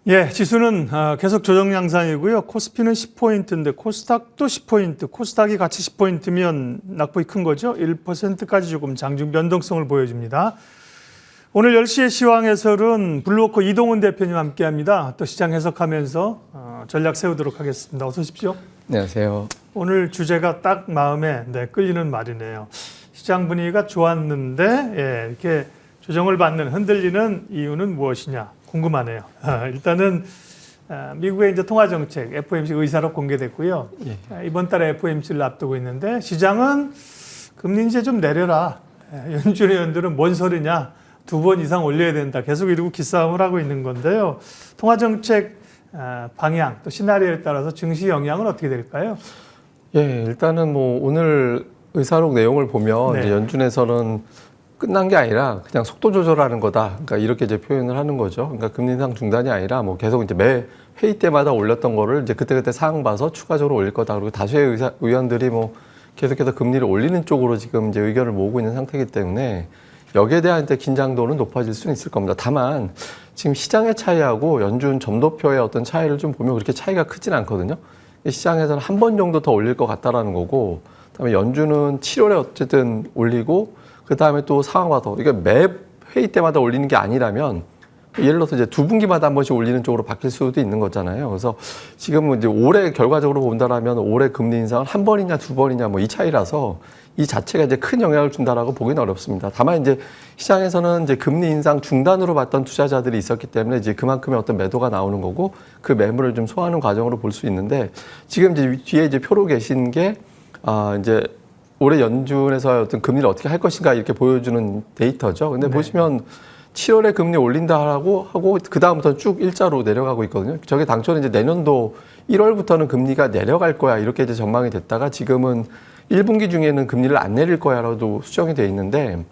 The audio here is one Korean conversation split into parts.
예, 지수는 계속 조정 양상이고요. 코스피는 10포인트인데 코스닥도 10포인트, 코스닥이 같이 10포인트면 낙폭이 큰 거죠. 1%까지 조금 장중 변동성을 보여줍니다. 오늘 10시에 시황 해설은 블루워커 이동훈 대표님 함께합니다. 또 시장 해석하면서 전략 세우도록 하겠습니다. 어서 오십시오. 안녕하세요. 오늘 주제가 딱 마음에 끌리는 말이네요. 시장 분위기가 좋았는데 이렇게 조정을 받는 흔들리는 이유는 무엇이냐 궁금하네요. 일단은 미국의 이제 통화 정책 FOMC 의사록 공개됐고요. 이번 달에 FOMC를 앞두고 있는데 시장은 금리 이제 좀 내려라. 연준의 의원들은 뭔 소리냐. 2번 이상 올려야 된다. 계속 이러고 기싸움을 하고 있는 건데요. 통화 정책 방향 또 시나리오에 따라서 증시 영향은 어떻게 될까요? 예, 일단은 뭐 오늘 의사록 내용을 보면 이제 연준에서는 끝난 게 아니라 그냥 속도 조절하는 거다. 그러니까 이렇게 이제 표현을 하는 거죠. 그러니까 금리 인상 중단이 아니라 뭐 계속 이제 매 회의 때마다 올렸던 거를 이제 그때그때 상황 봐서 추가적으로 올릴 거다. 그리고 다수의 의원들이 뭐 계속해서 금리를 올리는 쪽으로 지금 이제 의견을 모으고 있는 상태이기 때문에 여기에 대한 이제 긴장도는 높아질 수는 있을 겁니다. 다만 지금 시장의 차이하고 연준 점도표의 어떤 차이를 좀 보면 그렇게 차이가 크진 않거든요. 시장에서는 한 번 정도 더 올릴 것 같다라는 거고, 그다음에 연준은 7월에 어쨌든 올리고, 그 다음에 또 상황 봐서 이게 매 회의 때마다 올리는 게 아니라면 예를 들어서 이제 2분기마다 한 번씩 올리는 쪽으로 바뀔 수도 있는 거잖아요. 그래서 지금은 이제 올해 결과적으로 본다라면 올해 금리 인상은 한 번이냐 두 번이냐 뭐 이 차이라서 이 자체가 이제 큰 영향을 준다라고 보기는 어렵습니다. 다만 이제 시장에서는 이제 금리 인상 중단으로 봤던 투자자들이 있었기 때문에 이제 그만큼의 어떤 매도가 나오는 거고 그 매물을 좀 소화하는 과정으로 볼 수 있는데 지금 이제 뒤에 이제 표로 계신 게 이제 올해 연준에서 어떤 금리를 어떻게 할 것인가 이렇게 보여주는 데이터죠. 근데 보시면 7월에 금리 올린다라고 하고 그다음부터 쭉 일자로 내려가고 있거든요. 저게 당초는 이제 내년도 1월부터는 금리가 내려갈 거야 이렇게 이제 전망이 됐다가 지금은 1분기 중에는 금리를 안 내릴 거야라도 수정이 돼 있는데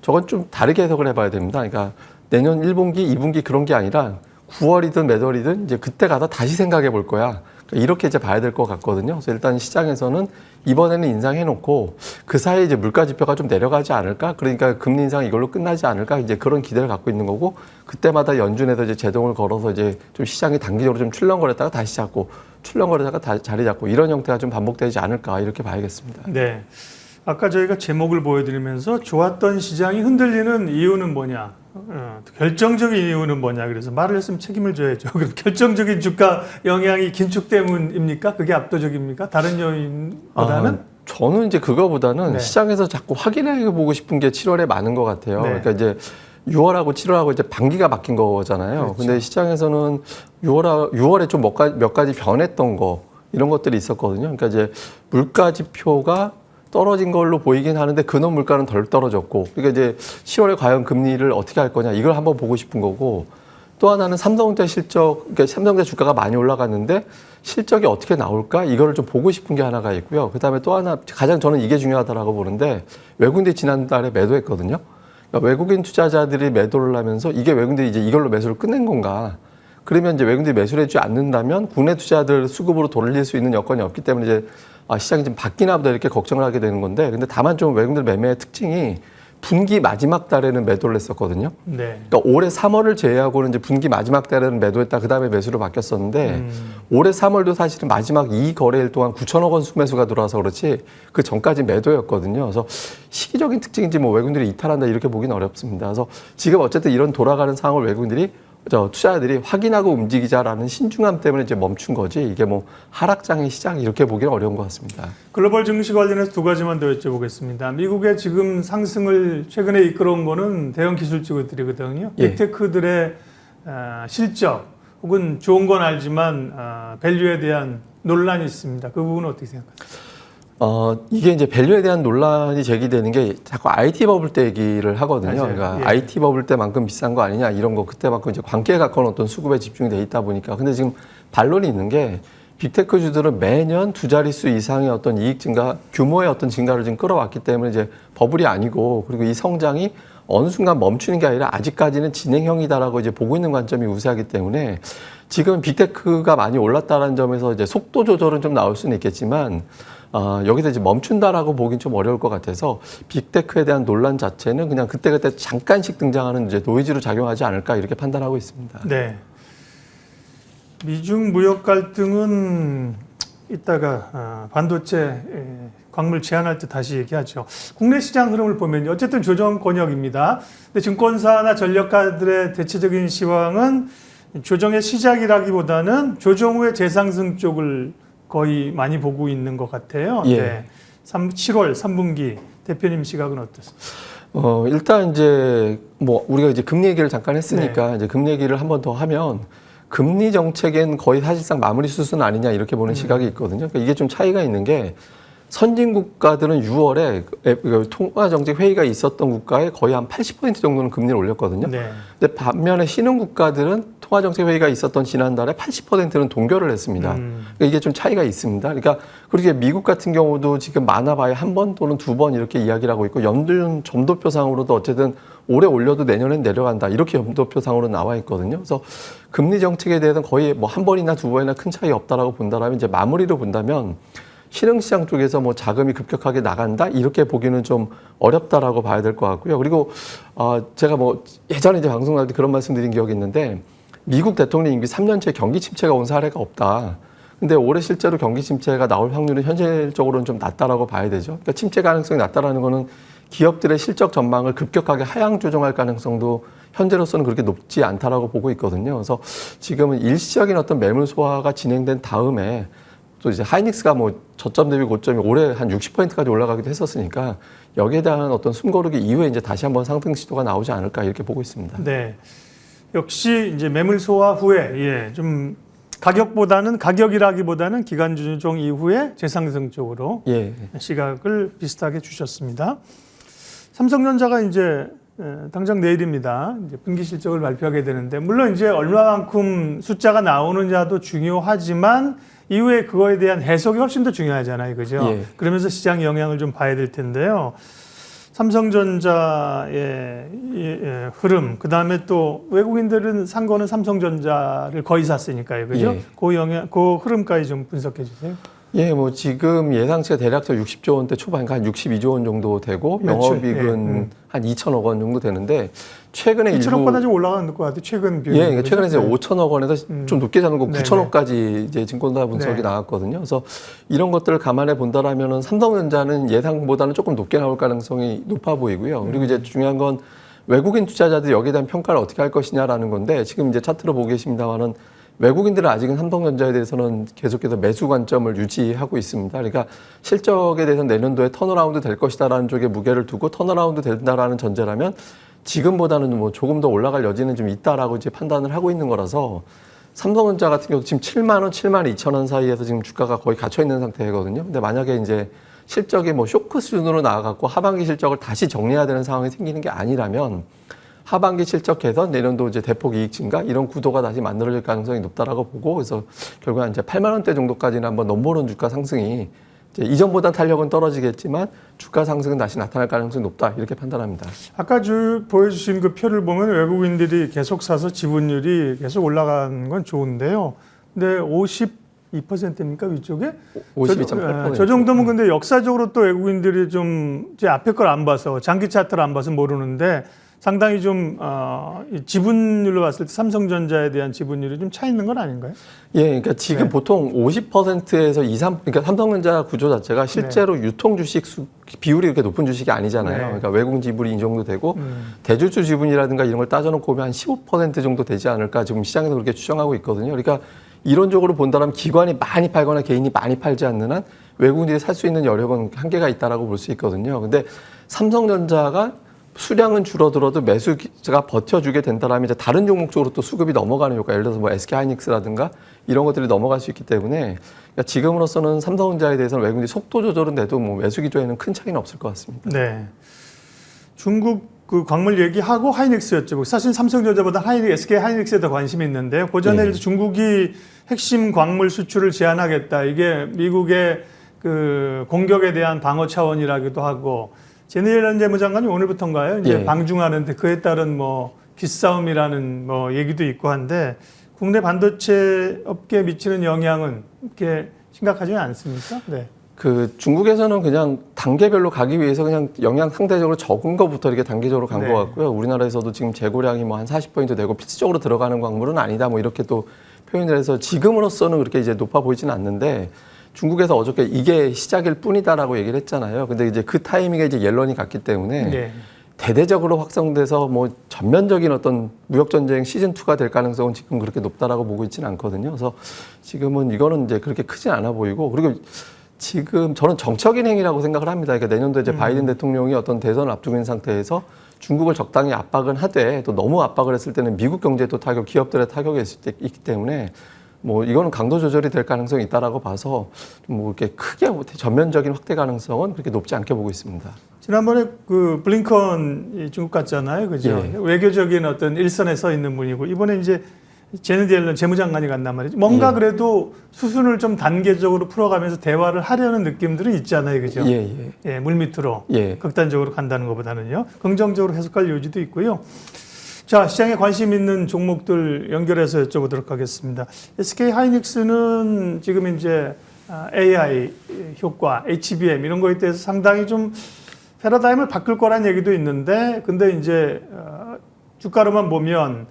저건 좀 다르게 해석을 해봐야 됩니다. 그러니까 내년 1분기, 2분기 그런 게 아니라 9월이든 몇 월이든 이제 그때 가서 다시 생각해 볼 거야. 이렇게 이제 봐야 될 것 같거든요. 그래서 일단 시장에서는 이번에는 인상해놓고 그 사이에 이제 물가 지표가 좀 내려가지 않을까? 그러니까 금리 인상 이걸로 끝나지 않을까? 이제 그런 기대를 갖고 있는 거고 그때마다 연준에서 이제 제동을 걸어서 이제 좀 시장이 단기적으로 좀 출렁거렸다가 다시 잡고 출렁거렸다가 자리 잡고 이런 형태가 좀 반복되지 않을까 이렇게 봐야겠습니다. 네. 아까 저희가 제목을 보여드리면서 좋았던 시장이 흔들리는 이유는 뭐냐? 결정적인 이유는 뭐냐? 그래서 말을 했으면 책임을 져야죠. 그럼 결정적인 주가 영향이 긴축 때문입니까? 그게 압도적입니까? 다른 요인보다는? 저는 이제 그거보다는 시장에서 자꾸 확인해 보고 싶은 게 7월에 많은 것 같아요. 그러니까 이제 6월하고 7월하고 이제 반기가 바뀐 거잖아요. 그렇죠. 근데 시장에서는 6월에 좀 몇 가지 변했던 거 이런 것들이 있었거든요. 그러니까 이제 물가 지표가 떨어진 걸로 보이긴 하는데 근원 물가는 덜 떨어졌고 그러니까 이제 10월에 과연 금리를 어떻게 할 거냐 이걸 한번 보고 싶은 거고 또 하나는 삼성전자 실적 그러니까 삼성전자 주가가 많이 올라갔는데 실적이 어떻게 나올까 이거를 좀 보고 싶은 게 하나가 있고요. 그다음에 또 하나 가장 저는 이게 중요하다라고 보는데 외국인들이 지난달에 매도했거든요. 그러니까 외국인 투자자들이 매도를 하면서 이게 외국인들이 이제 이걸로 매수를 끝낸 건가? 그러면 이제 외국인들이 매수를 해주지 않는다면 국내 투자들 수급으로 돌릴 수 있는 여건이 없기 때문에 이제 시장이 좀 바뀌나 보다 이렇게 걱정을 하게 되는 건데 근데 다만 좀 외국인들 매매의 특징이 분기 마지막 달에는 매도를 했었거든요. 그러니까 올해 3월을 제외하고는 이제 분기 마지막 달에는 매도했다 그 다음에 매수로 바뀌었었는데 올해 3월도 사실은 마지막 2거래일 동안 9천억 원 수매수가 들어와서 그렇지 그 전까지 매도였거든요. 그래서 시기적인 특징인지 뭐 외국인들이 이탈한다 이렇게 보기는 어렵습니다. 그래서 지금 어쨌든 이런 돌아가는 상황을 외국인들이 투자자들이 확인하고 움직이자라는 신중함 때문에 이제 멈춘 거지 이게 뭐 하락장의 시장 이렇게 보기는 어려운 것 같습니다. 글로벌 증시 관련해서 두 가지만 더 여쭤보겠습니다. 미국의 지금 상승을 최근에 이끌어온 거는 대형 기술주들이거든요. 빅테크들의 실적 혹은 좋은 건 알지만 밸류에 대한 논란이 있습니다. 그 부분은 어떻게 생각하세요? 이게 이제 밸류에 대한 논란이 제기되는 게 자꾸 IT 버블 때 얘기를 하거든요. 맞아요. 그러니까 IT 버블 때만큼 비싼 거 아니냐 이런 거 그때만큼 이제 관계에 가까운 어떤 수급에 집중이 돼 있다 보니까 근데 지금 반론이 있는 게 빅테크주들은 매년 두 자릿수 이상의 어떤 이익 증가 규모의 어떤 증가를 지금 끌어왔기 때문에 이제 버블이 아니고 그리고 이 성장이 어느 순간 멈추는 게 아니라 아직까지는 진행형이다라고 이제 보고 있는 관점이 우세하기 때문에 지금 빅테크가 많이 올랐다는 점에서 이제 속도 조절은 좀 나올 수는 있겠지만 여기서 이제 멈춘다라고 보긴 좀 어려울 것 같아서 빅테크에 대한 논란 자체는 그냥 그때그때 잠깐씩 등장하는 이제 노이즈로 작용하지 않을까 이렇게 판단하고 있습니다. 네. 미중 무역 갈등은 이따가 반도체 광물 제한할 때 다시 얘기하죠. 국내 시장 흐름을 보면 어쨌든 조정 권역입니다. 근데 증권사나 전력가들의 대체적인 시황은 조정의 시작이라기보다는 조정 후의 재상승 쪽을 거의 많이 보고 있는 것 같아요. 예. 네. 7월 3분기 대표님 시각은 어떻습니까? 일단 이제 뭐 우리가 이제 금리 얘기를 잠깐 했으니까 이제 금리 얘기를 한 번 더 하면 금리 정책엔 거의 사실상 마무리 수순 아니냐 이렇게 보는 시각이 있거든요. 그러니까 이게 좀 차이가 있는 게 선진 국가들은 6월에 통화정책 회의가 있었던 국가에 거의 한 80% 정도는 금리를 올렸거든요. 네. 근데 반면에 신흥 국가들은 통화정책 회의가 있었던 지난달에 80%는 동결을 했습니다. 그러니까 이게 좀 차이가 있습니다. 그러니까 그렇게 미국 같은 경우도 지금 많아봐야 한 번 또는 두 번 이렇게 이야기를 하고 있고 연준 점도표상으로도 어쨌든 올해 올려도 내년엔 내려간다 이렇게 점도표상으로 나와 있거든요. 그래서 금리 정책에 대해서는 거의 뭐 한 번이나 두 번이나 큰 차이 없다라고 본다라면 이제 마무리로 본다면 신흥시장 쪽에서 뭐 자금이 급격하게 나간다 이렇게 보기는 좀 어렵다라고 봐야 될 것 같고요. 그리고 제가 뭐 예전에 이제 방송 나올 때 그런 말씀드린 기억이 있는데 미국 대통령 임기 3년째 경기 침체가 온 사례가 없다. 근데 올해 실제로 경기 침체가 나올 확률은 현실적으로는 좀 낮다라고 봐야 되죠. 그러니까 침체 가능성이 낮다라는 거는 기업들의 실적 전망을 급격하게 하향 조정할 가능성도 현재로서는 그렇게 높지 않다라고 보고 있거든요. 그래서 지금은 일시적인 어떤 매물 소화가 진행된 다음에 또 이제 하이닉스가 뭐 저점 대비 고점이 올해 한 60%까지 올라가기도 했었으니까 여기에 대한 어떤 숨고르기 이후에 이제 다시 한번 상승 시도가 나오지 않을까 이렇게 보고 있습니다. 네. 역시 이제 매물 소화 후에 좀 가격이라기보다는 기간 조정 이후에 재상승 쪽으로 시각을 비슷하게 주셨습니다. 삼성전자가 이제 당장 내일입니다. 이제 분기 실적을 발표하게 되는데 물론 이제 얼마만큼 숫자가 나오느냐도 중요하지만 이후에 그거에 대한 해석이 훨씬 더 중요하잖아요, 그죠? 그러면서 시장 영향을 좀 봐야 될 텐데요. 삼성전자의 흐름, 그 다음에 또 외국인들은 산 거는 삼성전자를 거의 샀으니까요, 그죠? 그 흐름까지 좀 분석해 주세요. 뭐 지금 예상치가 대략적으로 60조 원대 초반, 그러니까 한 62조 원 정도 되고 영업이익은 한 2천억 원 정도 되는데 최근에 2천억보다 좀 올라가는 것 같아요. 최근 비율. 그러니까 최근에 이제 5천억 원에서 좀 높게 잡는 거 9천억까지 이제 증권사 분석이 나왔거든요. 그래서 이런 것들을 감안해 본다라면은 삼성전자는 예상보다는 조금 높게 나올 가능성이 높아 보이고요. 그리고 이제 중요한 건 외국인 투자자들이 여기에 대한 평가를 어떻게 할 것이냐라는 건데 지금 이제 차트로 보고 계십니다만은 외국인들은 아직은 삼성전자에 대해서는 계속해서 매수 관점을 유지하고 있습니다. 그러니까 실적에 대해서는 내년도에 턴어라운드 될 것이다라는 쪽에 무게를 두고 턴어라운드 된다라는 전제라면 지금보다는 뭐 조금 더 올라갈 여지는 좀 있다라고 이제 판단을 하고 있는 거라서 삼성전자 같은 경우 지금 7만 원, 7만 2천 원 사이에서 지금 주가가 거의 갇혀 있는 상태거든요. 근데 만약에 이제 실적이 뭐 쇼크 수준으로 나아갔고 하반기 실적을 다시 정리해야 되는 상황이 생기는 게 아니라면 하반기 실적 개선, 내년도 이제 대폭 이익 증가 이런 구도가 다시 만들어질 가능성이 높다라고 보고 그래서 결국은 이제 8만 원대 정도까지는 한번 넘보는 주가 상승이 이제 이전보다 탄력은 떨어지겠지만 주가 상승은 다시 나타날 가능성이 높다 이렇게 판단합니다. 아까 보여주신 그 표를 보면 외국인들이 계속 사서 지분율이 계속 올라가는 건 좋은데요. 근데 52%입니까 위쪽에? 52.8%. 저 정도면 근데 역사적으로 또 외국인들이 좀 제 앞에 걸 안 봐서 장기 차트를 안 봐서 모르는데. 상당히 좀 지분율로 봤을 때 삼성전자에 대한 지분율이 좀 차 있는 건 아닌가요? 그러니까 지금 보통 50%에서 2, 3, 그러니까 삼성전자 구조 자체가 실제로 유통 주식 비율이 그렇게 높은 주식이 아니잖아요. 그러니까 외국인 지분이 이 정도 되고 대주주 지분이라든가 이런 걸 따져놓고 보면 한 15% 정도 되지 않을까 지금 시장에서 그렇게 추정하고 있거든요. 그러니까 이론적으로 본다면 기관이 많이 팔거나 개인이 많이 팔지 않는 한 외국인들이 살 수 있는 여력은 한계가 있다라고 볼 수 있거든요. 근데 삼성전자가 수량은 줄어들어도 매수가 버텨주게 된다라면 이제 다른 종목 쪽으로 또 수급이 넘어가는 효과, 예를 들어서 뭐 SK하이닉스라든가 이런 것들이 넘어갈 수 있기 때문에 그러니까 지금으로서는 삼성전자에 대해서는 외국인들이 속도 조절은 돼도 뭐 매수 기조에는 큰 차이는 없을 것 같습니다. 네. 중국 그 광물 얘기하고 하이닉스였죠. 사실 삼성전자보다 SK 하이닉스에 더 관심이 있는데요. 그 전에 중국이 핵심 광물 수출을 제한하겠다. 이게 미국의 그 공격에 대한 방어 차원이라기도 하고. 제네럴 재무장관이 오늘부터인가요? 이제 방중하는데 그에 따른 뭐 기싸움이라는 뭐 얘기도 있고 한데 국내 반도체 업계에 미치는 영향은 이렇게 심각하지는 않습니까? 네. 그 중국에서는 그냥 단계별로 가기 위해서 그냥 영향 상대적으로 적은 것부터 이렇게 단계적으로 간 것 같고요. 우리나라에서도 지금 재고량이 뭐 한 40% 되고 필수적으로 들어가는 광물은 아니다. 뭐 이렇게 또 표현을 해서 지금으로서는 그렇게 이제 높아 보이지는 않는데 중국에서 어저께 이게 시작일 뿐이다라고 얘기를 했잖아요. 근데 이제 그 타이밍에 이제 옐런이 갔기 때문에 네. 대대적으로 확성돼서 뭐 전면적인 어떤 무역 전쟁 시즌 2가 될 가능성은 지금 그렇게 높다라고 보고 있지는 않거든요. 그래서 지금은 이거는 이제 그렇게 크지 않아 보이고 그리고 지금 저는 정책적인 행위라고 생각을 합니다. 그러니까 내년도 이제 바이든 대통령이 어떤 대선을 앞두고 있는 상태에서 중국을 적당히 압박은 하되 또 너무 압박을 했을 때는 미국 경제도 타격, 기업들의 타격이 있기 때문에 뭐 이거는 강도 조절이 될 가능성이 있다라고 봐서 뭐 이렇게 크게 전면적인 확대 가능성은 그렇게 높지 않게 보고 있습니다. 지난번에 그 블링컨 중국 갔잖아요, 그죠? 예. 외교적인 어떤 일선에 서 있는 분이고 이번에 이제 제네디 옐런 재무장관이 간단 말이죠. 뭔가 그래도 수순을 좀 단계적으로 풀어가면서 대화를 하려는 느낌들은 있잖아요, 그죠? 예, 물밑으로 극단적으로 간다는 것보다는요. 긍정적으로 해석할 여지도 있고요. 자, 시장에 관심 있는 종목들 연결해서 여쭤보도록 하겠습니다. SK 하이닉스는 지금 이제 AI 효과, HBM 이런 거에 대해서 상당히 좀 패러다임을 바꿀 거란 얘기도 있는데, 근데 이제 주가로만 보면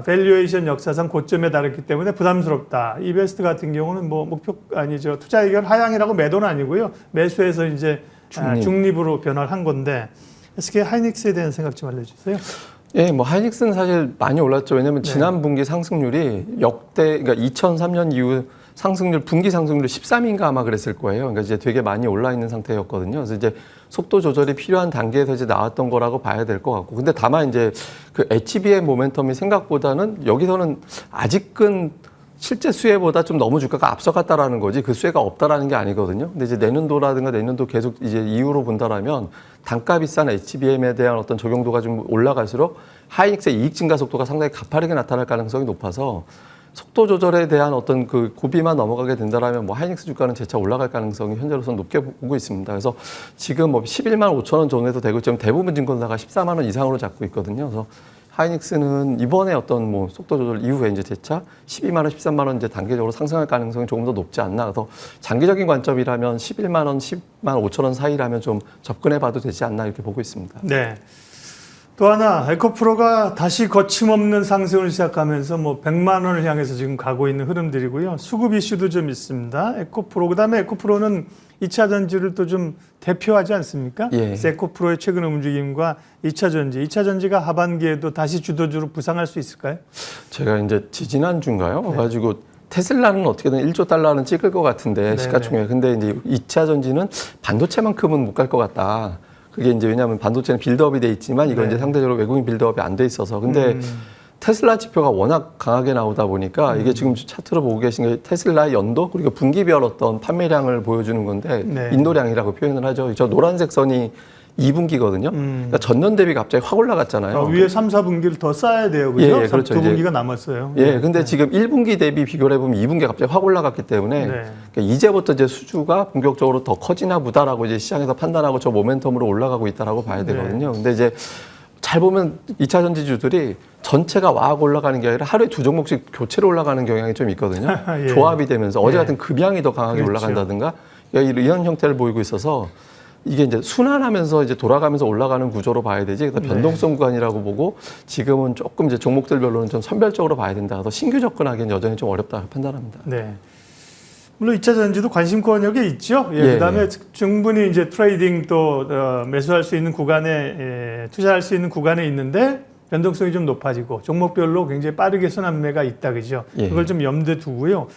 밸류에이션 역사상 고점에 달했기 때문에 부담스럽다. 이베스트 같은 경우는 뭐 목표 아니죠. 투자 의견 하향이라고 매도는 아니고요. 매수해서 이제 중립으로 변화를 한 건데 SK 하이닉스에 대한 생각 좀 알려주세요. 예, 뭐 하이닉스는 사실 많이 올랐죠. 왜냐하면 지난 분기 상승률이 역대, 그러니까 2003년 이후 상승률, 분기 상승률 13인가 아마 그랬을 거예요. 그러니까 이제 되게 많이 올라 있는 상태였거든요. 그래서 이제 속도 조절이 필요한 단계에서 이제 나왔던 거라고 봐야 될 것 같고. 근데 다만 이제 그 HBM 모멘텀이 생각보다는 여기서는 아직은 실제 수혜보다 좀 너무 주가가 앞서갔다라는 거지 그 수혜가 없다라는 게 아니거든요. 근데 이제 내년도라든가 내년도 계속 이제 이후로 본다라면 단가 비싼 HBM에 대한 어떤 적용도가 좀 올라갈수록 하이닉스의 이익 증가 속도가 상당히 가파르게 나타날 가능성이 높아서 속도 조절에 대한 어떤 그 고비만 넘어가게 된다라면 뭐 하이닉스 주가는 재차 올라갈 가능성이 현재로서는 높게 보고 있습니다. 그래서 지금 뭐 11만 5천 원 전에도 되고 지금 대부분 증권사가 14만 원 이상으로 잡고 있거든요. 그래서 하이닉스는 이번에 어떤 뭐 속도 조절 이후에 이제 재차 12만 원, 13만 원 이제 단계적으로 상승할 가능성이 조금 더 높지 않나. 그래서 장기적인 관점이라면 11만 원, 10만 5천 원 사이라면 좀 접근해 봐도 되지 않나 이렇게 보고 있습니다. 네. 또 하나 에코프로가 다시 거침없는 상승을 시작하면서 뭐 100만 원을 향해서 지금 가고 있는 흐름들이고요. 수급 이슈도 좀 있습니다. 에코프로 그다음에 에코프로는 2차 전지를 또 좀 대표하지 않습니까? 예. 그래서 에코프로의 최근 움직임과 2차 전지, 2차 전지가 하반기에도 다시 주도주로 부상할 수 있을까요? 제가 이제 지지난주인가요? 가지고 테슬라는 어떻게든 1조 달러는 찍을 것 같은데 시가총액. 근데 이제 2차 전지는 반도체만큼은 못 갈 것 같다. 그게 이제 왜냐하면 반도체는 빌드업이 돼 있지만 이건 이제 상대적으로 외국인 빌드업이 안 돼 있어서. 근데 테슬라 지표가 워낙 강하게 나오다 보니까 이게 지금 차트로 보고 계신 게 테슬라의 연도 그리고 분기별 어떤 판매량을 보여주는 건데 인도량이라고 표현을 하죠. 저 노란색 선이 2분기거든요. 그러니까 전년 대비 갑자기 확 올라갔잖아요. 위에 3, 4분기를 더 쌓아야 돼요. 그죠? 예, 그렇죠. 2분기가 남았어요. 예, 근데 지금 1분기 대비 비교를 해보면 2분기가 갑자기 확 올라갔기 때문에 그러니까 이제부터 이제 수주가 본격적으로 더 커지나 보다라고 이제 시장에서 판단하고 저 모멘텀으로 올라가고 있다라고 봐야 되거든요. 근데 이제 잘 보면 2차 전지주들이 전체가 와악 올라가는 게 아니라 하루에 두 종목씩 교체로 올라가는 경향이 좀 있거든요. 예. 조합이 되면서 어제 같은 급양이 더 강하게 올라간다든가 이런 형태를 보이고 있어서 이게 이제 순환하면서 이제 돌아가면서 올라가는 구조로 봐야 되지. 그래서 변동성 구간이라고 보고 지금은 조금 이제 종목들별로는 좀 선별적으로 봐야 된다. 그래서 신규 접근하기는 여전히 좀 어렵다 판단합니다. 네. 물론 2차 전지도 관심권역에 있죠. 그다음에 충분히 이제 트레이딩 또 매수할 수 있는 구간에 투자할 수 있는 구간에 있는데 변동성이 좀 높아지고 종목별로 굉장히 빠르게 순환매가 있다, 그죠? 그걸 좀 염두에 두고요.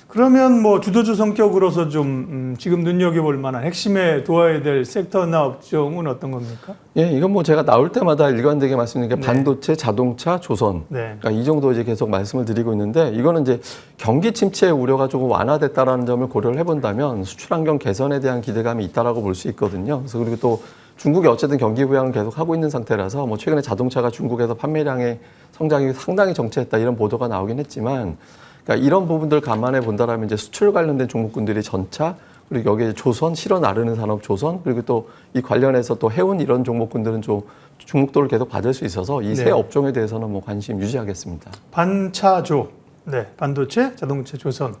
그러면 뭐 주도주 성격으로서 좀 지금 눈여겨볼 만한 핵심에 두어야 될 섹터나 업종은 어떤 겁니까? 예, 이건 뭐 제가 나올 때마다 일관되게 말씀드리는 게 반도체, 자동차, 조선. 그러니까 이 정도 이제 계속 말씀을 드리고 있는데 이거는 이제 경기 침체 우려가 조금 완화됐다라는 점을 고려를 해본다면 수출 환경 개선에 대한 기대감이 있다라고 볼 수 있거든요. 그래서 그리고 또 중국이 어쨌든 경기 부양을 계속 하고 있는 상태라서 뭐 최근에 자동차가 중국에서 판매량의 성장이 상당히 정체했다 이런 보도가 나오긴 했지만 그러니까 이런 부분들 감안해 본다라면 이제 수출 관련된 종목군들이 전차 그리고 여기에 조선 실어 나르는 산업 조선 그리고 또 이 관련해서 또 해운 이런 종목군들은 좀 주목도를 계속 받을 수 있어서 이 세 업종에 대해서는 뭐 관심 유지하겠습니다. 반차조, 반도체, 자동차, 조선.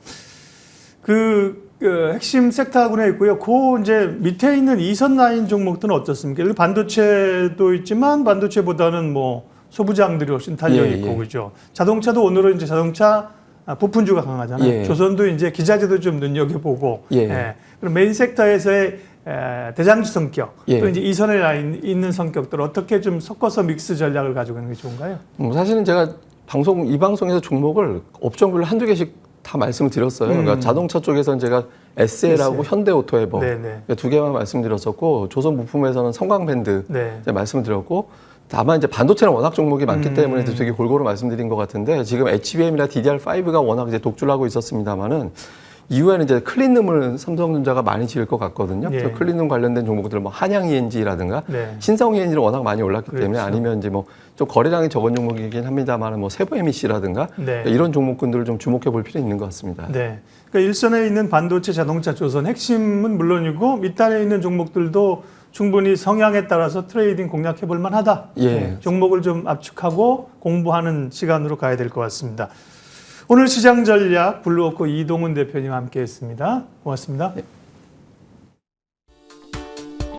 그 핵심 섹터군에 있고요. 그 이제 밑에 있는 2선 라인 종목들은 어떻습니까? 반도체도 있지만 반도체보다는 뭐 소부장들이 훨씬 달려 있고 그죠. 자동차도 오늘은 이제 자동차 부품주가 강하잖아요. 예. 조선도 이제 기자재도 좀 눈여겨보고 예. 그럼 메인 섹터에서의 대장주 성격 예. 또 이제 이선에 있는 성격들 어떻게 좀 섞어서 믹스 전략을 가지고 있는 게 좋은가요? 사실은 제가 이 방송에서 종목을 업종별로 한두 개씩 다 말씀을 드렸어요. 그러니까 자동차 쪽에서는 제가 SL하고 현대오토에버 두 개만 말씀드렸었고, 조선 부품에서는 성광밴드 말씀을 드렸고, 다만 이제 반도체는 워낙 종목이 많기 때문에 되게 골고루 말씀드린 것 같은데, 지금 HBM이나 DDR5가 워낙 이제 독주를 하고 있었습니다만은 이후에는 이제 클린룸을 삼성전자가 많이 지을 것 같거든요. 예. 그래서 클린룸 관련된 종목들 뭐 한양 ENG라든가 신성 ENG는 워낙 많이 올랐기 때문에, 아니면 이제 뭐 좀 거래량이 적은 종목이긴 합니다만 뭐 세부 MEC라든가 이런 종목군들을 좀 주목해 볼 필요 있는 것 같습니다. 네. 그러니까 일선에 있는 반도체, 자동차, 조선 핵심은 물론이고 밑단에 있는 종목들도 충분히 성향에 따라서 트레이딩 공략해 볼 만하다. 예. 종목을 좀 압축하고 공부하는 시간으로 가야 될 것 같습니다. 오늘 시장 전략 블루오크 이동훈 대표님 함께했습니다. 고맙습니다. 네.